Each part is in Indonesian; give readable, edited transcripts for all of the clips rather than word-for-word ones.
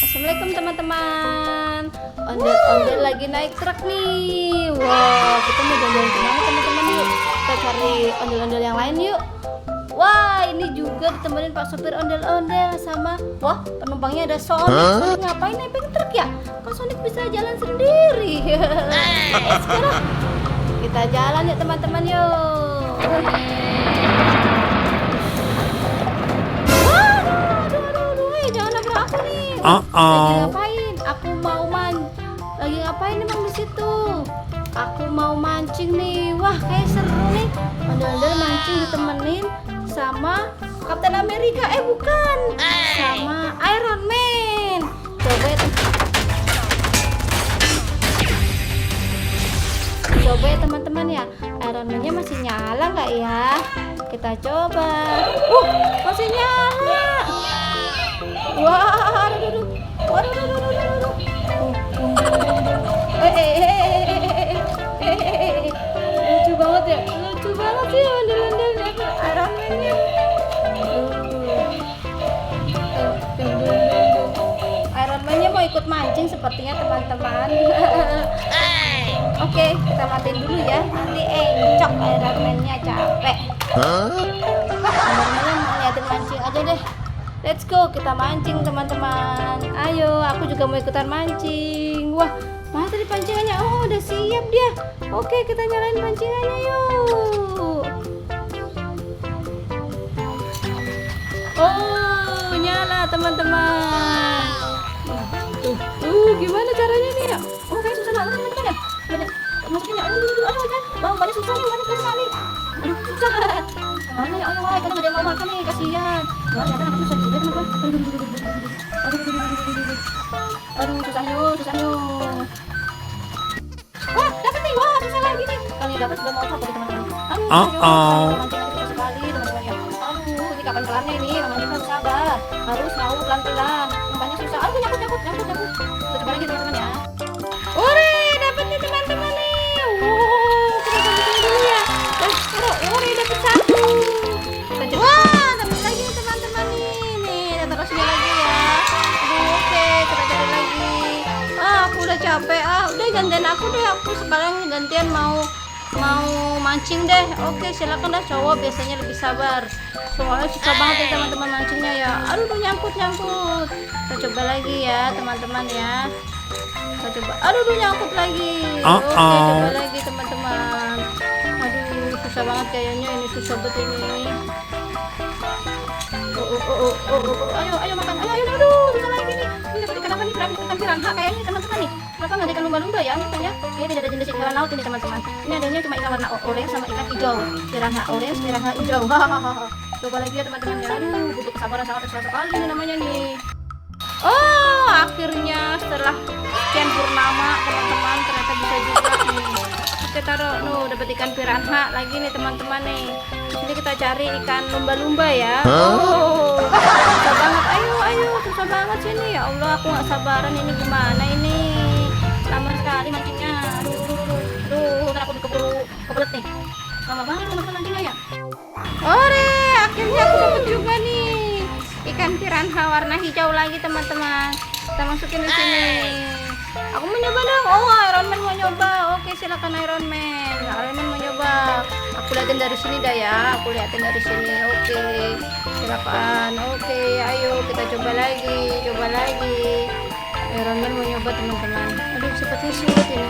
Assalamualaikum teman-teman. Ondel-ondel lagi naik truk nih. Wah, kita mau jalan-jalan kemana teman-teman yuk? Kita cari ondel-ondel yang lain yuk. Wah, ini juga ditemenin Pak sopir ondel-ondel sama penumpangnya ada Sonic. Sonic ngapain nebeng truk ya? Kan Sonic bisa jalan sendiri. Sekarang kita jalan yuk teman-teman yuk. Jangan nabrak aku nih. Lagi ngapain? Aku mau lagi ngapain emang di situ? Aku mau mancing nih. Wah, kayak seru nih. Ondel-ondel mancing ditemenin sama Kapten Amerika. Bukan. Sama Iron Man. Coba ya teman-teman ya. Iron Man-nya masih nyala nggak ya? Kita coba. Masih nyala. Wah, aduh. Lucu banget ya, lucu banget sih ondel-ondel Iron Man-nya. Iron Man-nya mau ikut mancing sepertinya teman-teman. Oke, kita matiin dulu ya. Nanti encok Iron Man-nya capek. Iron Man-nya mau liatin mancing aja deh. Let's go, kita mancing teman-teman. Ayo, aku juga mau ikutan mancing. Wah, mana tadi pancingannya? Oh, udah siap dia. Oke, kita nyalain pancingannya yuk. Oh, nyala teman-teman. Gimana caranya nih ya? Oh, kayak susah banget teman-teman ya. Masukin ya. Aduh, banyak susah nih, banyak sekali. Aduh, susah. Mana ya Allah, kalau nggak ada yang mau makan nih, kasihan. Wah, ternyata aku susah juga teman-teman. Aduh, susah yuk. Wah, dapat nih. Wah, susah lagi nih. Kalau yang dapat sudah mau apa teman-teman? Aduh, susah sekali teman-teman ya. Aduh, ini kapan kelarnya ini? Namanya harus sabar. Harus mau pelan-pelan. Banyak susah. Aduh, nyangkut. Kita coba lagi teman-teman ya. Ore, dapat nih teman-teman nih. Wow, kita coba dulu ya. Ore, dapat satu. Wah, dapat lagi nih teman-teman nih. Kita taruh sini lagi ya. Aduh, oke, kita cari lagi. Aku udah capek. Udah gantian aku deh. Aku sekarang gantian mau mancing deh. Oke, silakan dah, cowok biasanya lebih sabar. Soalnya susah banget ya teman-teman mancingnya ya. Aduh, nyangkut. Kita coba lagi ya teman-teman ya. Kita coba. Aduh, nyangkut lagi. Oke, coba lagi teman-teman. Aduh, susah banget kayaknya ini, susah betul ini. Ayo makan. Aduh, susah lagi nih. Ini dapat ikan apa nih? Ikan piranha kayaknya teman-teman nih. Kenapa nggak ada ikan lumba-lumba ya? Misalnya ini tidak ada jenis ikan laut ini teman-teman. Ini adanya cuma ikan warna orange sama ikan hijau. Piranha orange, piranha hijau. Coba lagi ya teman-teman ya. Aduh, butuh kesabaran sangat besar sekali ini namanya nih. Oh, akhirnya setelah sekian purnama teman-teman ternyata bisa juga nih. Kita taruh, dapat ikan piranha lagi nih teman-teman nih. Ini kita cari ikan lumba-lumba ya. Oh, susah banget. Ayo, susah banget sini ya Allah. Aku nggak sabaran ini gimana ini. Lama sekali mancingnya. Aduh, aku kebelet nih. Lama banget teman-teman mancingnya ya. Ore, akhirnya aku dapat juga nih ikan piranha warna hijau lagi teman-teman. Kita masukin di sini. Aku mau nyoba dong. Oh, Iron Man mau nyoba. Oke, silakan Iron Man. Iron Man mau nyoba. Aku liatin dari sini dah ya. Oke, silakan. Oke, ayo kita coba lagi. Iron Man mau nyoba teman-teman. Aduh, sepertinya sulit ini.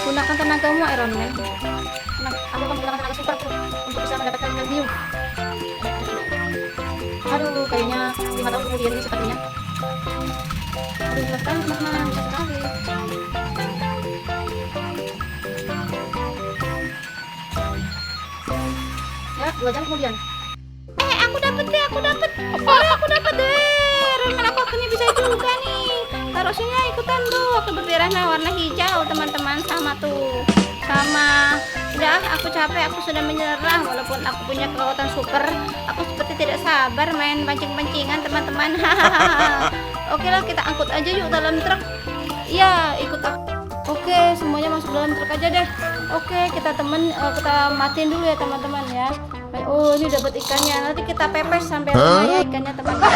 Gunakan tenagamu Iron Man. Aku akan menggunakan tenaga super untuk bisa mendapatkan medium. Aduh, kayaknya 5 tahun kemudian ini sepertinya. Aduh, jelas sekali teman-teman, jelas sekali. Ya, 2 jam kemudian. Aku dapat deh. Aku dapat deh. Remen aku akhirnya bisa juga nih. Taruh sini ikutan tuh. Aku berpiranha warna hijau teman-teman, sama tuh. Udah, aku capek, aku sudah menyerah. Walaupun aku punya kekuatan super, aku seperti tidak sabar main pancing-pancingan teman-teman. Oke lah, kita angkut aja yuk dalam truk. Iya, ikut aku. Oke, semuanya masuk dalam truk aja deh. Oke, kita matiin dulu ya teman-teman ya. Oh, ini dapat ikannya. Nanti kita pepes sampai rumah ya ikannya teman-teman.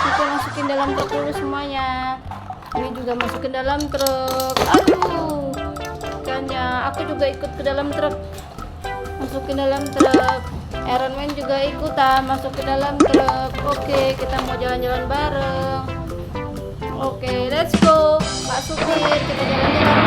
Kita masukin dalam truk dulu semuanya. Ini juga masukin dalam truk. Aduh, ikannya. Aku juga ikut ke dalam truk. Masukin dalam truk. Iron Man juga ikutan masuk ke dalam truk. Oke, kita mau jalan-jalan bareng. Oke, let's go. Pak supir, kita jalan-jalan